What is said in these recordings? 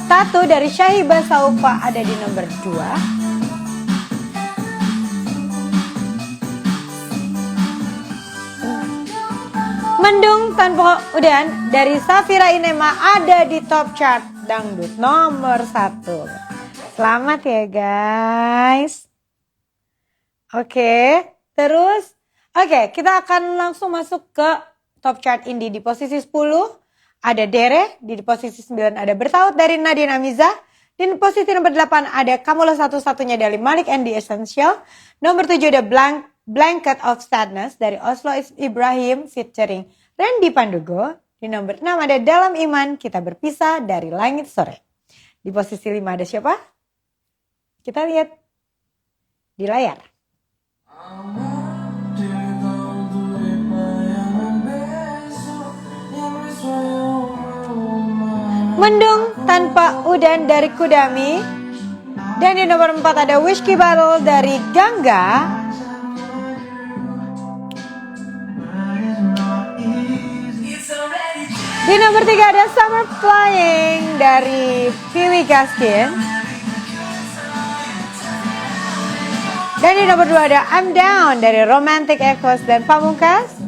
1 dari Syahibah Saufa ada di nomor 2. Mendung Tanpa Udan dari Safira Inema ada di top chart dangdut nomor 1. Selamat ya guys. Oke, terus kita akan langsung masuk ke top chart indie. Di posisi 10 ada Dere, di posisi 9 ada Bertaut dari Nadine Amiza, di posisi nomor 8 ada Kamulah Satu-Satunya dari Malik and the Essential, nomor 7 ada Blanket of Sadness dari Oslo Ibrahim featuring Randy Pandugo, di nomor 6 ada Dalam Iman Kita Berpisah dari Langit Sore. Di posisi 5 ada siapa? Kita lihat di layar. Mendung Tanpa Udan dari Kudami. Dan di nomor 4 ada Whiskey Battle dari Gangga. Di nomor 3 ada Summer Flying dari Piwi Gaskin. Dan di nomor 2 ada I'm Down dari Romantic Echoes dan Pamungkas.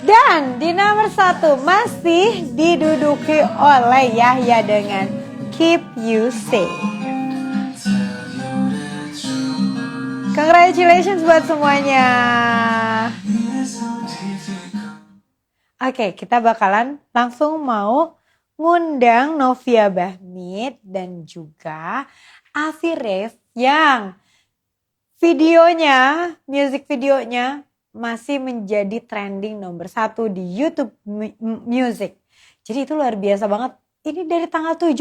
Dan di nomor 1 masih diduduki oleh Yahya dengan Keep You Safe. Congratulations buat semuanya. Oke, kita bakalan langsung mau ngundang Novia Bahmid dan juga Afi Ref yang videonya, music videonya masih menjadi trending nomor 1 di YouTube Music. Jadi itu luar biasa banget. Ini dari tanggal 17.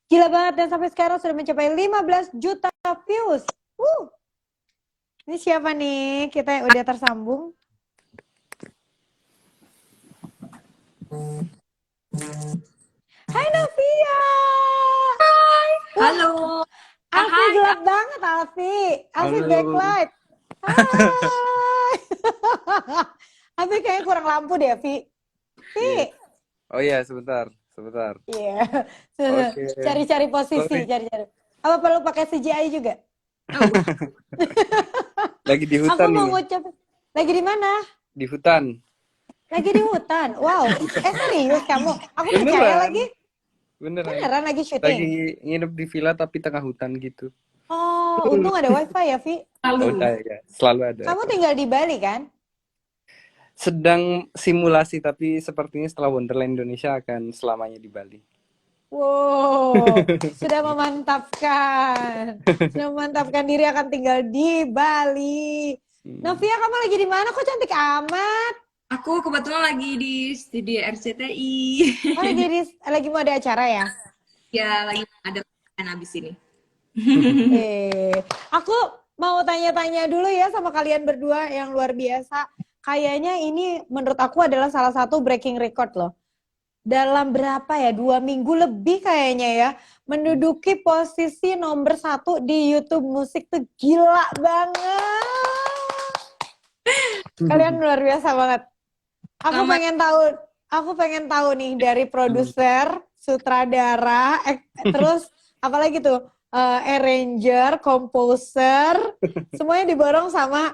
Gila banget, dan sampai sekarang sudah mencapai 15 juta views. Ini siapa nih kita yang udah tersambung? Hai Novia. Hai. Halo. Alfi gelap banget Alfi. Alfi backlight. Hai. Alfi kayaknya kurang lampu deh, Vi. Vi. Oh iya, sebentar. Iya. Oke. Cari-cari posisi, cari-cari. Apa perlu pakai CGI juga? Lagi di hutan. Aku mau ngucap. Lagi di mana? Di hutan. Lagi di hutan. Wow. Serius kamu? Aku percaya lagi. Beneran lagi syuting. Lagi nginep di villa tapi tengah hutan gitu. Oh, untung ada wifi ya, Vi. Selalu ada. Kamu tinggal di Bali kan? Sedang simulasi, tapi sepertinya setelah Wonderland Indonesia akan selamanya di Bali. Wow, sudah memantapkan diri akan tinggal di Bali. Novia, kamu lagi di mana? Kok cantik amat? Aku kebetulan lagi di studio RCTI. Oh, lagi mau ada acara ya? Ya, lagi ada kan abis ini. Aku mau tanya-tanya dulu ya sama kalian berdua yang luar biasa. Kayaknya ini menurut aku adalah salah satu breaking record loh. Dalam berapa ya, 2 minggu lebih kayaknya ya, menduduki posisi nomor 1 di YouTube musik tuh gila banget. Kalian luar biasa banget. Aku pengen tahu nih dari produser, sutradara, terus apalagi tuh arranger, composer, semuanya diborong sama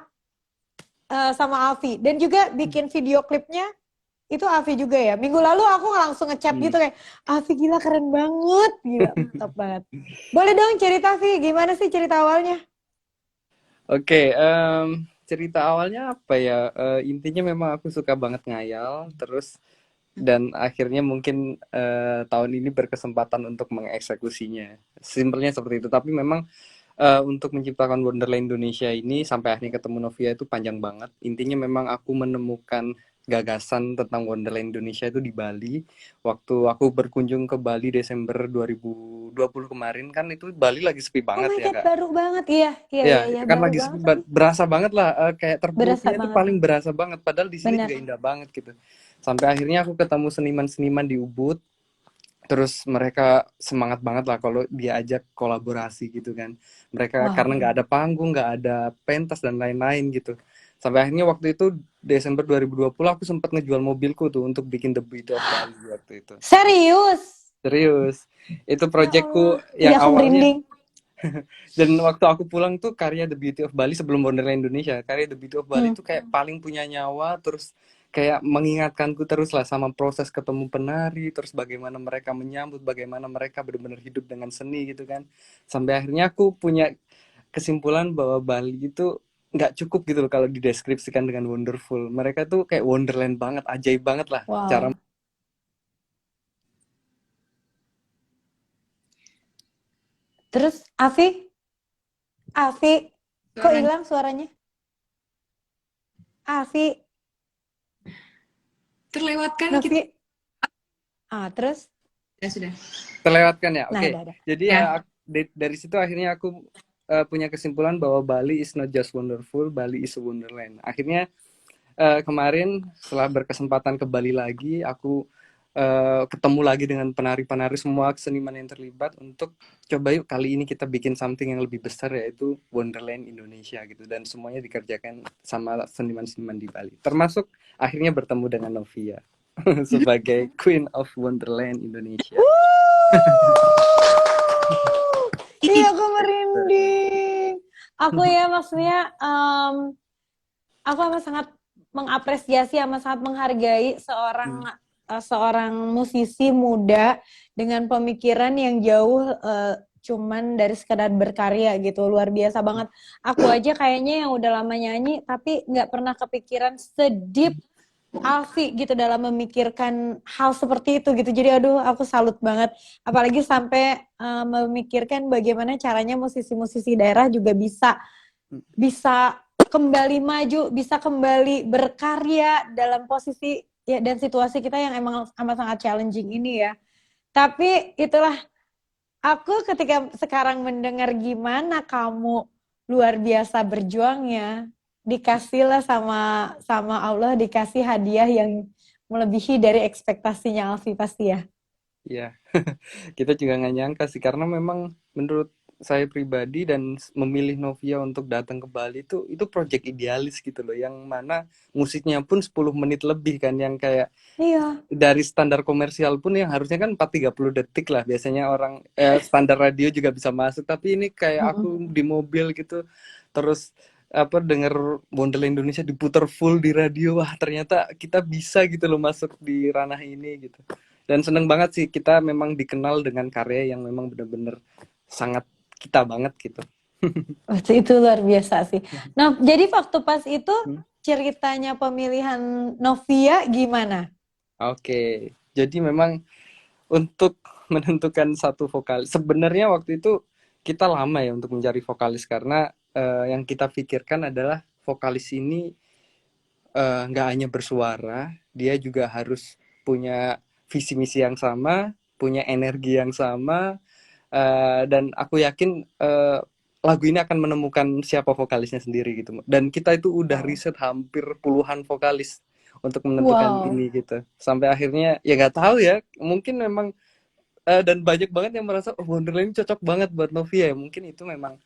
Afi, dan juga bikin video klipnya itu Afi juga ya. Minggu lalu aku langsung ngechat gitu kayak, Afi gila keren banget, gila mantap banget. Boleh dong cerita Afi, gimana sih cerita awalnya? Oke, cerita awalnya apa ya? Intinya memang aku suka banget ngayal, terus dan akhirnya mungkin tahun ini berkesempatan untuk mengeksekusinya. Simpelnya seperti itu, tapi memang untuk menciptakan Wonderland Indonesia ini sampai akhirnya ketemu Novia itu panjang banget. Intinya memang aku menemukan gagasan tentang Wonderland Indonesia itu di Bali. Waktu aku berkunjung ke Bali Desember 2020 kemarin, kan itu Bali lagi sepi banget ya, Kak. Baru banget, iya Kan lagi sepi, berasa banget lah, kayak terpuruknya itu paling berasa banget. Padahal di sini juga indah banget gitu. Sampai akhirnya aku ketemu seniman-seniman di Ubud. Terus mereka semangat banget lah kalau diajak kolaborasi gitu kan. Mereka karena nggak ada panggung, nggak ada pentas dan lain-lain gitu. Sampai akhirnya waktu itu Desember 2020 aku sempat ngejual mobilku tuh untuk bikin The Beauty of Bali waktu itu. Serius? Serius. Itu Ya proyekku Allah. Iya yang aku awalnya, merinding. dan waktu aku pulang tuh karya The Beauty of Bali sebelum Wonderland Indonesia, karya The Beauty of Bali Hmm. tuh kayak paling punya nyawa, terus kayak mengingatkanku terus lah sama proses ketemu penari, terus bagaimana mereka menyambut, bagaimana mereka benar-benar hidup dengan seni gitu kan. Sampai akhirnya aku punya kesimpulan bahwa Bali itu nggak cukup gitu loh kalau dideskripsikan dengan wonderful. Mereka tuh kayak wonderland banget, ajaib banget lah cara. Wow. Terus Afi, kok Suaranya hilang suaranya? Afi, terlewatkan kita. Novi. Terus? Ya sudah. Terlewatkan ya. Nah, Oke. udah. Jadi Ya. ya dari situ akhirnya aku punya kesimpulan bahwa Bali is not just wonderful, Bali is a wonderland. Akhirnya kemarin setelah berkesempatan ke Bali lagi, aku ketemu lagi dengan penari-penari semua seniman yang terlibat untuk coba yuk kali ini kita bikin something yang lebih besar, yaitu Wonderland Indonesia gitu, dan semuanya dikerjakan sama seniman-seniman di Bali. Termasuk akhirnya bertemu dengan Novia sebagai Queen of Wonderland Indonesia. Iya, aku merinding. Aku ya maksudnya aku amat sangat mengapresiasi, amat sangat menghargai seorang musisi muda dengan pemikiran yang jauh cuman dari sekedar berkarya gitu. Luar biasa banget. Aku aja kayaknya yang udah lama nyanyi tapi nggak pernah kepikiran sedip Alfi gitu dalam memikirkan hal seperti itu gitu. Jadi aduh aku salut banget. Apalagi sampai memikirkan bagaimana caranya musisi-musisi daerah juga bisa kembali maju, bisa kembali berkarya dalam posisi ya dan situasi kita yang emang amat sangat challenging ini ya. Tapi itulah aku ketika sekarang mendengar gimana kamu luar biasa berjuangnya, dikasihlah sama Allah, dikasih hadiah yang melebihi dari ekspektasinya Alfi pasti ya. Iya, kita juga nggak nyangka sih, karena memang menurut saya pribadi dan memilih Novia untuk datang ke Bali itu project idealis gitu loh, yang mana musiknya pun 10 menit lebih kan, yang kayak Iya. dari standar komersial pun yang harusnya kan 4-30 detik lah biasanya orang standar radio juga bisa masuk, tapi ini kayak aku di mobil gitu terus apa denger Wonderland Indonesia diputar full di radio, wah ternyata kita bisa gitu loh masuk di ranah ini gitu. Dan seneng banget sih kita memang dikenal dengan karya yang memang bener-bener sangat kita banget gitu. Waktu itu luar biasa sih. Nah, jadi waktu pas itu ceritanya pemilihan Novia gimana? Oke, jadi memang untuk menentukan satu vokalis, sebenarnya waktu itu kita lama ya untuk mencari vokalis, karena yang kita pikirkan adalah vokalis ini nggak hanya bersuara, dia juga harus punya visi misi yang sama, punya energi yang sama, dan aku yakin lagu ini akan menemukan siapa vokalisnya sendiri gitu. Dan kita itu udah riset hampir puluhan vokalis untuk menentukan Wow. ini gitu. Sampai akhirnya ya nggak tahu ya, mungkin memang dan banyak banget yang merasa Wonderland ini cocok banget buat Novia ya. Mungkin itu memang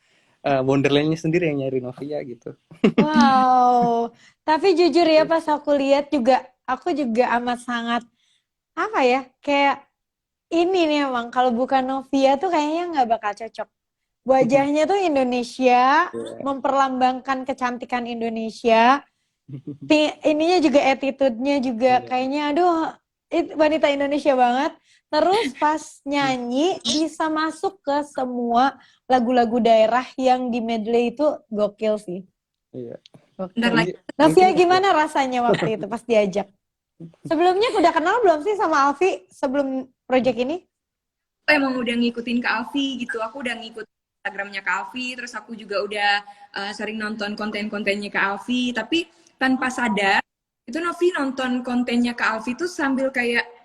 Wonderland-nya sendiri yang nyari Novia gitu. Wow. Tapi jujur ya pas aku lihat juga, aku juga amat sangat apa ya, kayak ini nih emang kalau bukan Novia tuh kayaknya nggak bakal cocok. Wajahnya tuh Indonesia, memperlambangkan kecantikan Indonesia. Ininya juga attitude-nya juga kayaknya aduh wanita Indonesia banget. Terus pas nyanyi bisa masuk ke semua lagu-lagu daerah yang di medley itu gokil sih. Iya. Bentar lagi. Novia gimana rasanya waktu itu pas diajak? Sebelumnya udah kenal belum sih sama Alfi sebelum project ini? Aku emang udah ngikutin Kak Alfi gitu. Aku udah ngikutin Instagramnya Kak Alfi, terus aku juga udah sering nonton konten-kontennya Kak Alfi. Tapi tanpa sadar, itu Novi nonton kontennya Kak Alfi tuh sambil kayak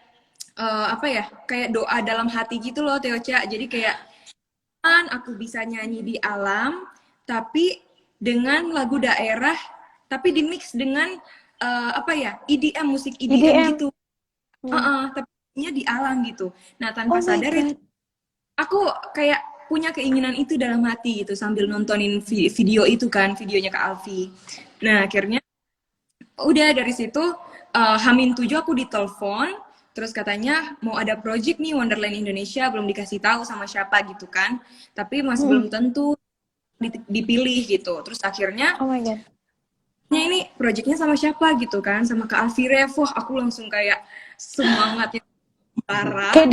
apa ya, kayak doa dalam hati gitu loh Teocha. Jadi kayak kan aku bisa nyanyi di alam, tapi dengan lagu daerah, tapi dimix dengan apa ya, EDM, musik EDM gitu. Tapi di alam gitu. Nah tanpa sadar itu aku kayak punya keinginan itu dalam hati gitu sambil nontonin video itu kan, videonya Kak Alfi. Nah akhirnya Udah dari situ H-7 aku ditelepon, terus katanya mau ada project nih Wonderland Indonesia, belum dikasih tahu sama siapa gitu kan, tapi masih belum tentu dipilih gitu. Terus akhirnya Oh my god. ini projectnya sama siapa gitu kan, sama Kak Alfire. Wah, aku langsung kayak semangatnya parah. Kayak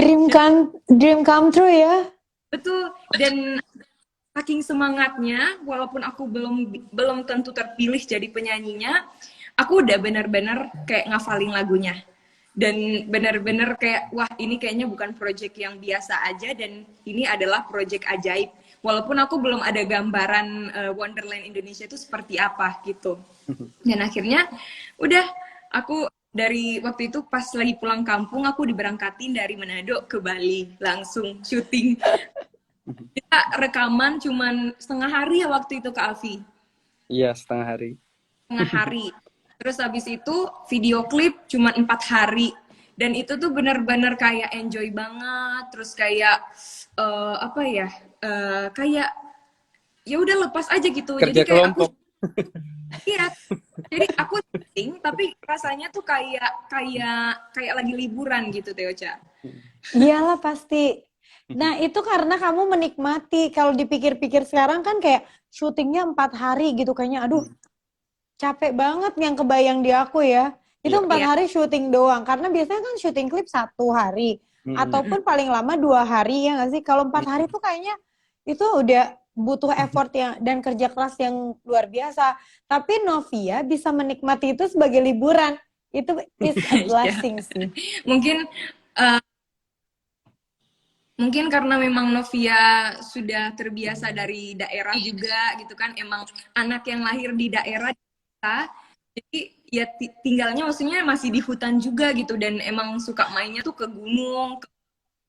dream come true ya. Betul, dan saking semangatnya, walaupun aku belum tentu terpilih jadi penyanyinya, aku udah bener-bener kayak ngafalin lagunya. Dan bener-bener kayak, wah ini kayaknya bukan project yang biasa aja, dan ini adalah project ajaib. Walaupun aku belum ada gambaran Wonderland Indonesia itu seperti apa gitu. Dan akhirnya, udah aku dari waktu itu pas lagi pulang kampung, aku diberangkatin dari Manado ke Bali, langsung syuting. Kita rekaman cuman setengah hari ya waktu itu Kak Alfi. Iya, setengah hari. Setengah hari. Terus habis itu video klip cuman 4 hari. Dan itu tuh bener-bener kayak enjoy banget. Terus kayak apa ya? Kayak ya udah lepas aja gitu. Kerja Jadi kayak aku kelompok. iya. Jadi aku syuting tapi rasanya tuh kayak lagi liburan gitu Teocha. Iyalah pasti. Nah itu karena kamu menikmati. Kalau dipikir-pikir sekarang kan kayak syutingnya 4 hari gitu kayaknya. Aduh capek banget yang kebayang di aku ya. Itu Iya. 4 Iya. hari syuting doang. Karena biasanya kan syuting klip 1 hari. Mm-mm. Ataupun paling lama 2 hari ya nggak sih? Kalau 4 hari tuh kayaknya itu udah butuh effort yang dan kerja keras yang luar biasa. Tapi Novia bisa menikmati itu sebagai liburan. Itu is a Iya. blessing sih. Mungkin mungkin karena memang Novia sudah terbiasa dari daerah juga gitu kan, emang anak yang lahir di daerah kita, jadi ya tinggalnya maksudnya masih di hutan juga gitu, dan emang suka mainnya tuh ke gunung, ke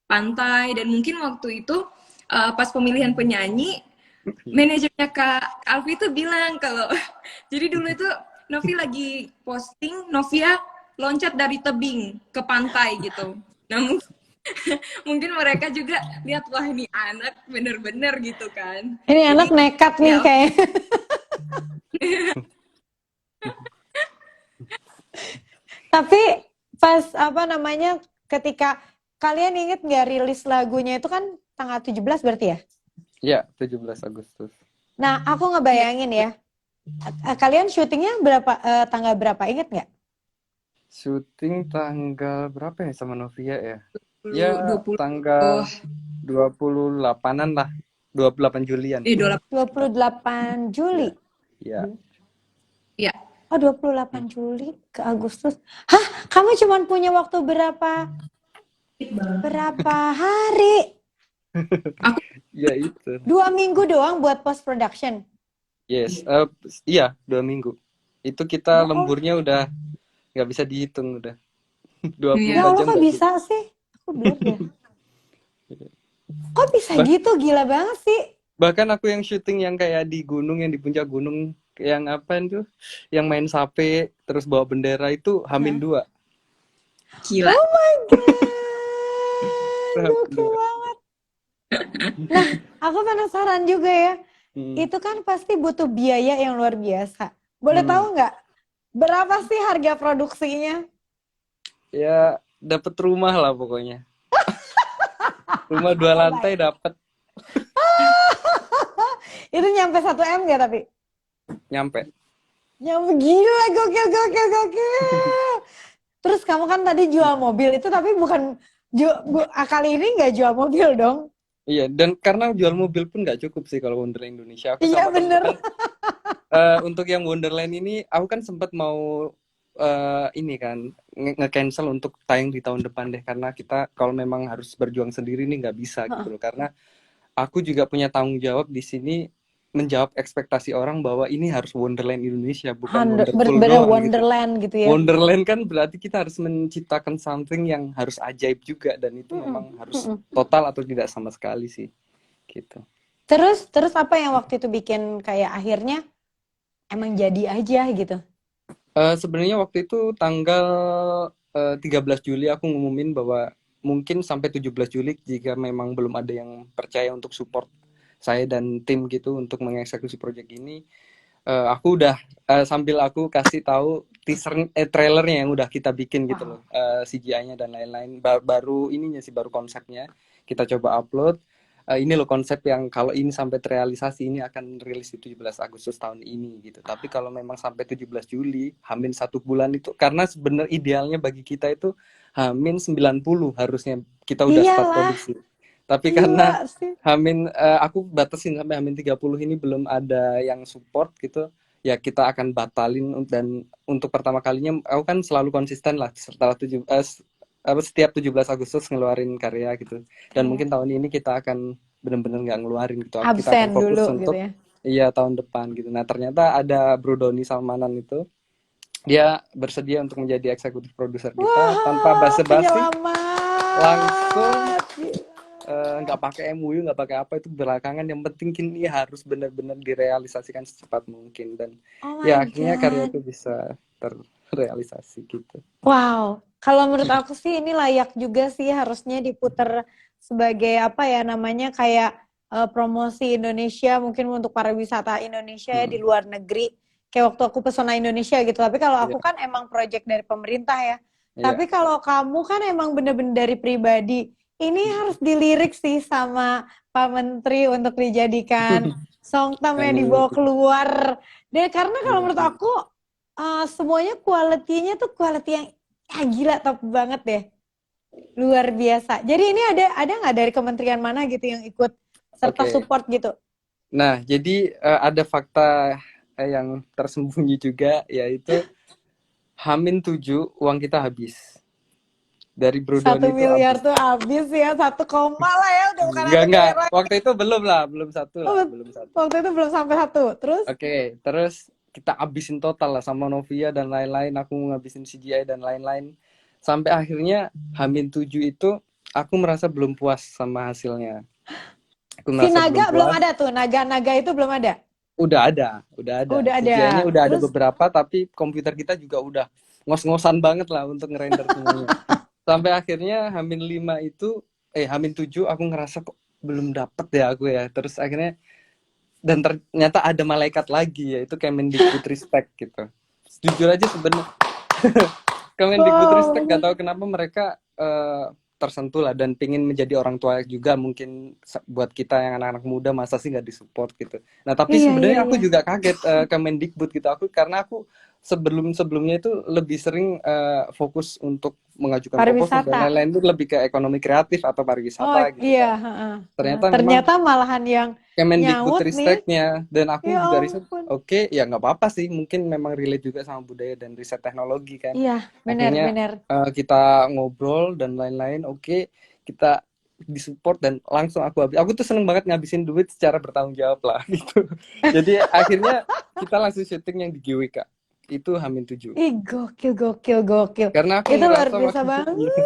pantai. Dan mungkin waktu itu pas pemilihan penyanyi, manajernya Kak Alfi tuh bilang kalau jadi dulu itu Novi lagi posting Novia loncat dari tebing ke pantai gitu. Nah, mungkin mereka juga lihat, wah ini anak bener-bener gitu kan. Ini Jadi anak nekat nih ya kayak. Tapi pas apa namanya ketika kalian inget nggak rilis lagunya itu kan tanggal 17 berarti ya? Iya, 17 Agustus. Nah aku ngebayangin ya, kalian syutingnya tanggal berapa inget nggak? Syuting tanggal berapa ya sama Novia ya? Ya, 20 tanggal 28-an lah. 28 Julian. 28 Juli. Ya. ya. Oh 28 Juli ke Agustus. Hah? Kamu cuma punya waktu berapa hari? Ya itu. 2 minggu doang buat post production. Yes. Iya, 2 minggu. Itu kita lemburnya udah nggak bisa dihitung udah. 24 Ya Allah jam kok udah bisa sih? Aku blur deh. Kok bisa gitu? Gila banget sih. Bahkan aku yang syuting yang kayak di gunung, yang di puncak gunung, yang apa itu, yang main sape, terus bawa bendera itu H-2. Gila. Oh my god. H-2. Gokil banget. Nah, aku penasaran juga ya. Itu kan pasti butuh biaya yang luar biasa. Boleh tahu nggak? Berapa sih harga produksinya? Ya, dapat rumah lah pokoknya. Rumah 2 lantai dapat. Itu nyampe 1 M nggak tapi? Nyampe. Nyampe gila, gokil. Terus kamu kan tadi jual mobil itu tapi bukan kali ini nggak jual mobil dong? Iya, dan karena jual mobil pun nggak cukup sih kalau Wonderland Indonesia. Aku Iya sama bener. teman-teman, untuk yang Wonderland ini, aku kan sempat mau ini kan nge-cancel untuk tayang di tahun depan deh, karena kita kalau memang harus berjuang sendiri nih nggak bisa gitu loh. Karena aku juga punya tanggung jawab di sini menjawab ekspektasi orang bahwa ini harus Wonderland Indonesia, bukan Wonderful Bener doang gitu. Wonderland gitu ya. Wonderland kan berarti kita harus menciptakan something yang harus ajaib juga, dan itu memang harus total atau tidak sama sekali sih gitu. Terus apa yang waktu itu bikin kayak akhirnya emang jadi aja gitu? Sebenarnya waktu itu tanggal 13 Juli aku ngumumin bahwa mungkin sampai 17 Juli jika memang belum ada yang percaya untuk support saya dan tim gitu untuk mengeksekusi proyek ini, Aku udah sambil aku kasih tahu trailernya yang udah kita bikin gitu loh, CGI-nya dan lain-lain. Baru ininya sih, baru konsepnya kita coba upload. Ini loh konsep yang kalau ini sampai terrealisasi ini akan rilis di 17 Agustus tahun ini gitu. Tapi kalau memang sampai 17 Juli, Hamin 1 bulan itu, karena sebenarnya idealnya bagi kita itu Hamin 90 harusnya kita udah start Iyalah, produksi. Tapi karena gila sih. aku batasin sampai Hamin 30 ini belum ada yang support gitu, ya kita akan batalin. Dan untuk pertama kalinya aku kan selalu konsisten lah setelah setiap 17 Agustus ngeluarin karya gitu. Dan Kayak mungkin tahun ini kita akan bener-bener nggak ngeluarin gitu. Kita akan absen fokus dulu gitu untuk ya. iya tahun depan gitu. Nah, ternyata ada Bro Doni Salmanan itu, dia bersedia untuk menjadi eksekutif produser kita tanpa Wah, basa-basi, langsung penyelamat. Gila. nggak pakai MOU, nggak pakai apa, itu belakangan. Yang penting kini harus benar-benar direalisasikan secepat mungkin. Dan Oh ya my akhirnya karya God. itu bisa terrealisasi gitu. Wow, kalau menurut aku sih ini layak juga sih harusnya diputer sebagai apa ya namanya kayak promosi Indonesia mungkin untuk pariwisata Indonesia ya di Mm, luar negeri. Kayak waktu aku pesona Indonesia gitu. Tapi kalau iya, aku kan emang project dari pemerintah ya. Tapi iya. kalau kamu kan emang bener-bener dari pribadi. Ini harus dilirik sih sama Pak Menteri untuk dijadikan songtam yang Amin. dibawa keluar. Dan karena kalau Iya, menurut iya. aku semuanya quality-nya tuh quality yang gila top banget deh. Luar biasa. Jadi ini ada nggak dari kementerian mana gitu yang ikut serta Oke. support gitu? Nah, jadi ada fakta yang tersembunyi juga, yaitu Hamin 7 uang kita habis. Dari Bro Satu Doni itu miliar habis. tuh habis ya, 1 koma lah ya, udah bukan satu Enggak. miliar lagi. Waktu itu belum lah, belum satu Oh, lah, belum satu. waktu itu belum sampai 1. Terus Oke, terus kita abisin total lah sama Novia dan lain-lain. Aku ngabisin CGI dan lain-lain. Sampai akhirnya Hamin 7 itu aku merasa belum puas sama hasilnya. Aku si merasa belum naga belum puas. ada tuh, naga-naga itu belum ada. Udah ada. Udah ada. CGI-nya udah ada Terus beberapa, tapi komputer kita juga udah ngos-ngosan banget lah untuk ngerender semuanya. Sampai akhirnya Hamin 7 aku ngerasa kok belum dapet ya aku ya. Terus akhirnya, dan ternyata ada malaikat lagi, yaitu Kemendikbudristek gitu. Jujur aja sebenarnya Kemendikbudristek gak wow. tahu kenapa mereka tersentuh lah dan pingin menjadi orang tua juga. Mungkin buat kita yang anak-anak muda, masa sih nggak disupport gitu. Nah, tapi Iya, iya, sebenarnya aku iya. juga kaget Kemendikbud gitu. Karena aku sebelumnya itu lebih sering fokus untuk mengajukan proposal dan Pariwisata. lain-lain, itu lebih ke ekonomi kreatif atau Oh pariwisata gitu iya, kan. heeh, heeh. Ternyata memang Ternyata malahan yang nyaut nih. Kemendikbudristeknya, dan aku Ya juga riset, ampun. oke, ya nggak apa-apa sih, mungkin memang relate juga sama budaya dan riset teknologi kan. Iya, Akhirnya benar-benar. kita ngobrol dan lain-lain, oke, kita disupport dan langsung aku tuh seneng banget ngabisin duit secara bertanggung jawab lah gitu. Jadi akhirnya kita langsung syuting yang di GWK itu Hamin 7, Ih, gokil, gokil, gokil. karena aku Itu luar ngerasa biasa waktu itu banget.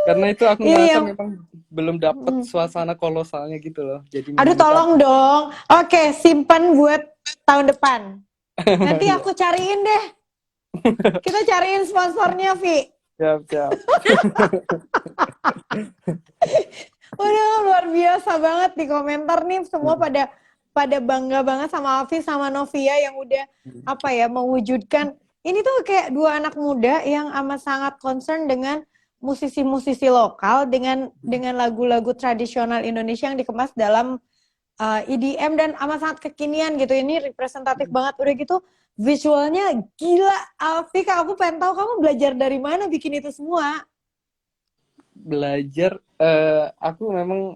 karena itu aku Ini ngerasa yang, memang belum dapet mm. suasana kolosalnya gitu loh. Jadi Aduh memang kita tolong dong. Oke, simpan buat tahun depan. Nanti ya, aku cariin deh. Kita cariin sponsornya, Vi. siap. Udah luar biasa banget di komentar nih semua pada bangga banget sama Afi sama Novia yang udah apa ya mewujudkan ini tuh kayak dua anak muda yang amat sangat concern dengan musisi-musisi lokal dengan lagu-lagu tradisional Indonesia yang dikemas dalam EDM dan amat sangat kekinian gitu. Ini representatif banget udah gitu visualnya gila. Afi, Kak, aku pengen tahu kamu belajar dari mana bikin itu semua. Belajar, aku memang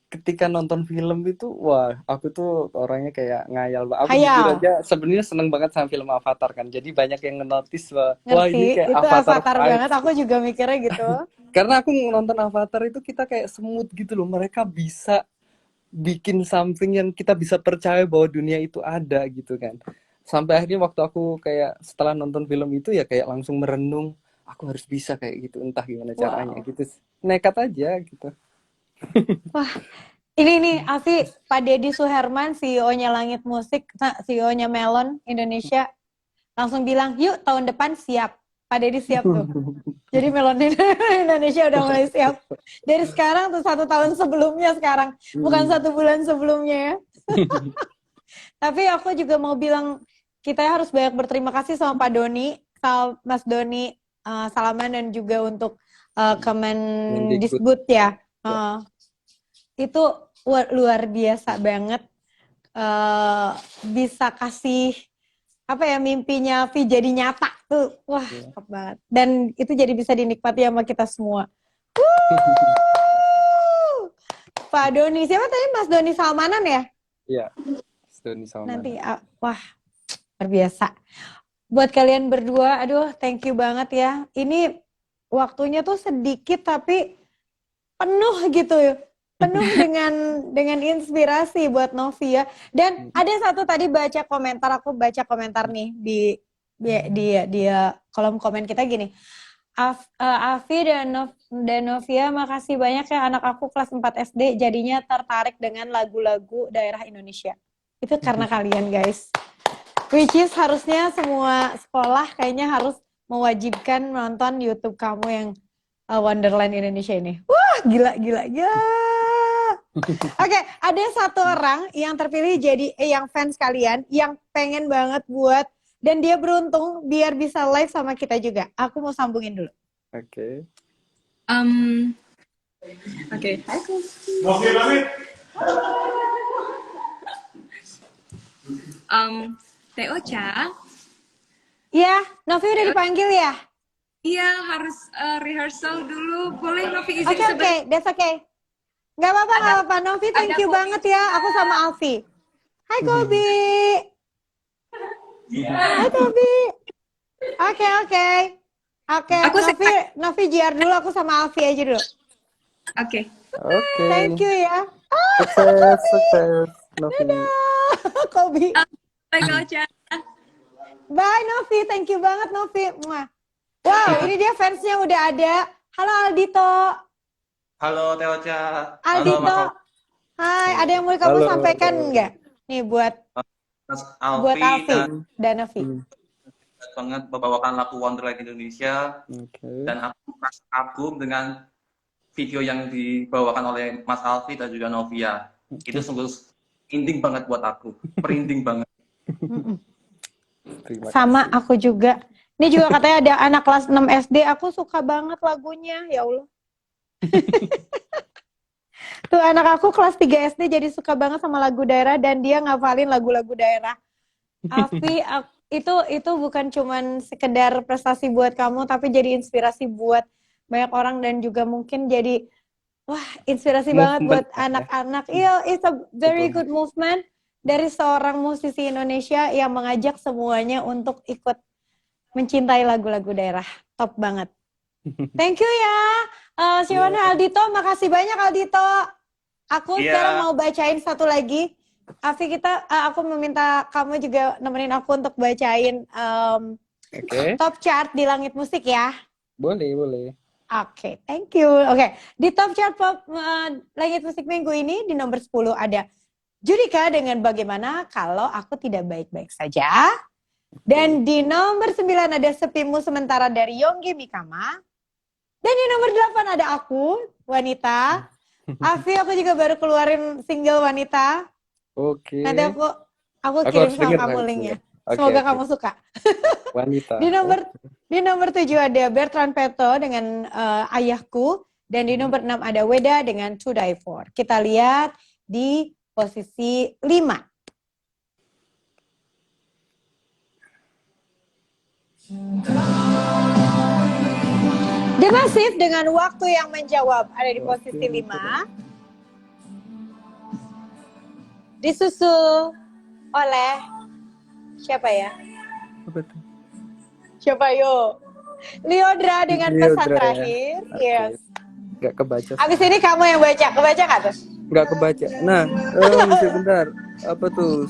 ketika nonton film itu, wah, aku tuh orangnya kayak ngayal. Aku jujur Hayal. aja sebenarnya seneng banget sama film Avatar kan. Jadi banyak yang nge-notice bahwa, wah, ini Ngerti, kayak itu Avatar avatar banget, vibes. aku juga mikirnya gitu. Karena aku nonton Avatar itu kita kayak semut gitu loh. Mereka bisa bikin something yang kita bisa percaya bahwa dunia itu ada gitu kan. Sampai akhirnya waktu aku kayak setelah nonton film itu ya kayak langsung merenung, aku harus bisa kayak gitu, entah gimana caranya Wow. gitu. Nekat aja gitu. Wah, ini nih, Afi, Pak Deddy Suherman, CEO-nya Langit Musik, CEO-nya Melon Indonesia, langsung bilang, yuk tahun depan siap. Pak Deddy siap tuh. Jadi Melon Indonesia udah mulai siap. Dari sekarang tuh 1 tahun sebelumnya sekarang. Bukan 1 bulan sebelumnya ya. Tapi aku juga mau bilang kita harus banyak berterima kasih sama Pak Doni, Mas Doni Salaman dan juga untuk Mendikbud. Kemendikbud ya. Itu luar biasa banget bisa kasih apa ya mimpinya Vi jadi nyata tuh. Wah, top banget. Dan itu jadi bisa dinikmati sama kita semua. Pak Doni, siapa tadi Mas Doni Salmanan ya? Iya, Doni Salman. Nanti, wah, luar biasa. Buat kalian berdua, aduh, thank you banget ya. Ini waktunya tuh sedikit tapi penuh gitu, penuh dengan inspirasi buat Novi ya. Dan ada satu tadi aku baca komentar nih di kolom komen kita gini. Afi dan Novia, makasih banyak ya, anak aku kelas 4 SD jadinya tertarik dengan lagu-lagu daerah Indonesia. Itu karena kalian guys. Which is harusnya semua sekolah kayaknya harus mewajibkan nonton YouTube kamu yang Wonderland Indonesia ini. Wah, gila. Oke, ada satu orang yang terpilih jadi yang fans kalian, yang pengen banget buat dan dia beruntung biar bisa live sama kita juga. Aku mau sambungin dulu. Oke. Oke. Hai, Oke, David. Teh Ocha. Iya, Novi udah dipanggil ya? Iya, harus rehearsal dulu. Boleh Novi izin Oke, that's okay. Gak apa-apa. Novi, thank you banget ya. Aku sama Alfi. Hai, Kobi. Hai, Kobi. Oke. Novi JR dulu, aku sama Alfi aja dulu. Oke. Thank you ya. Sukses, Novi. Kobi. Bye, Teh Ocha. Bye, Novi. Thank you banget, Novi. Wow, ini dia fansnya udah ada. Halo, Aldito. Halo, Teh Ocha. Aldito. Halo, Mas Hai, ada yang mau kamu Halo. sampaikan nggak? Nih buat Alfi dan Novi. banget membawakan lagu Wonderland Indonesia Oke. dan aku merasa kagum dengan video yang dibawakan oleh Mas Alfi dan juga Novia. Itu sungguh merinding banget buat aku. Merinding banget. Terima Sama kasih. aku juga. Ini juga katanya ada anak kelas 6 SD. Aku suka banget lagunya. Ya Allah. Tuh anak aku kelas 3 SD jadi suka banget sama lagu daerah dan dia ngafalin lagu-lagu daerah. Afi, itu bukan cuman sekedar prestasi buat kamu, tapi jadi inspirasi buat banyak orang dan juga mungkin jadi inspirasi banget buat Movement ya. anak-anak. Iya, it's a very good movement dari seorang musisi Indonesia yang mengajak semuanya untuk ikut mencintai lagu-lagu daerah. Top banget. Thank you ya. Siwana Aldito, makasih banyak Aldito. Aku Iya. sekarang mau bacain satu lagi. Afi, aku meminta kamu juga nemenin aku untuk bacain Oke. top chart di Langit Musik ya. Boleh. Oke, thank you. Oke, di top chart Langit Musik minggu ini di nomor 10 ada Judika dengan Bagaimana Kalau Aku Tidak Baik-Baik Saja. Dan di nomor 9 ada Sepimu Sementara dari Yonggi Mikama. Dan di nomor 8 ada aku, Wanita. Afi, aku juga baru keluarin single Wanita. Oke. Nanti aku Aku kirim harus sama denger kamu nanti. linknya. Oke, Semoga oke. kamu suka. Wanita. Di nomor 7 ada Bertrand Peto dengan Ayahku. Dan di nomor 6 ada Weda dengan To Die For. Kita lihat di posisi 5. The Massive dengan Waktu Yang Menjawab ada di posisi 5. Disusul oleh siapa ya? Apa tuh? Siapa yo? Liodra dengan Liodra Pesan ya. Terakhir. Oke. Yes. Nggak kebaca. Abis ini kamu yang baca. Kebaca nggak tuh? Nggak kebaca. Nah, sebentar. Apa tuh?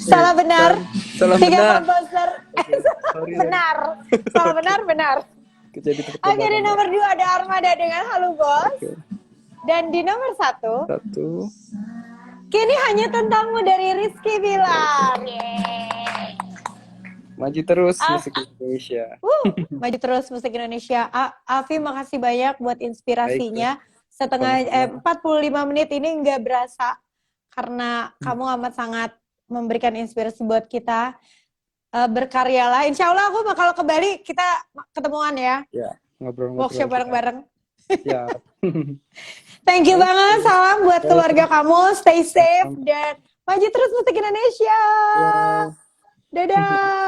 Salah benar. Salah 3 benar. komposer. Sorry. Benar. Salah benar. Jadi tepuk Oke, di tangan. nomor 2 ada Armada dengan Halo Bos. Oke. Dan di nomor 1 1. Kini Hanya Tentangmu dari Rizky Bilar. Yeay. Maju terus musik Indonesia. Maju terus musik Indonesia. Afi, makasih banyak buat inspirasinya. 45 menit ini nggak berasa karena kamu amat sangat memberikan inspirasi buat kita. Berkaryalah. Insya Allah aku bakal ke Bali, kita ketemuan ya. Ya, ngobrol-ngobrol Workshop kita. bareng-bareng. Ya. Thank you Oke. banget. Salam buat Ya, keluarga kamu. Stay safe dan maju terus musik Indonesia. ya. Dadah.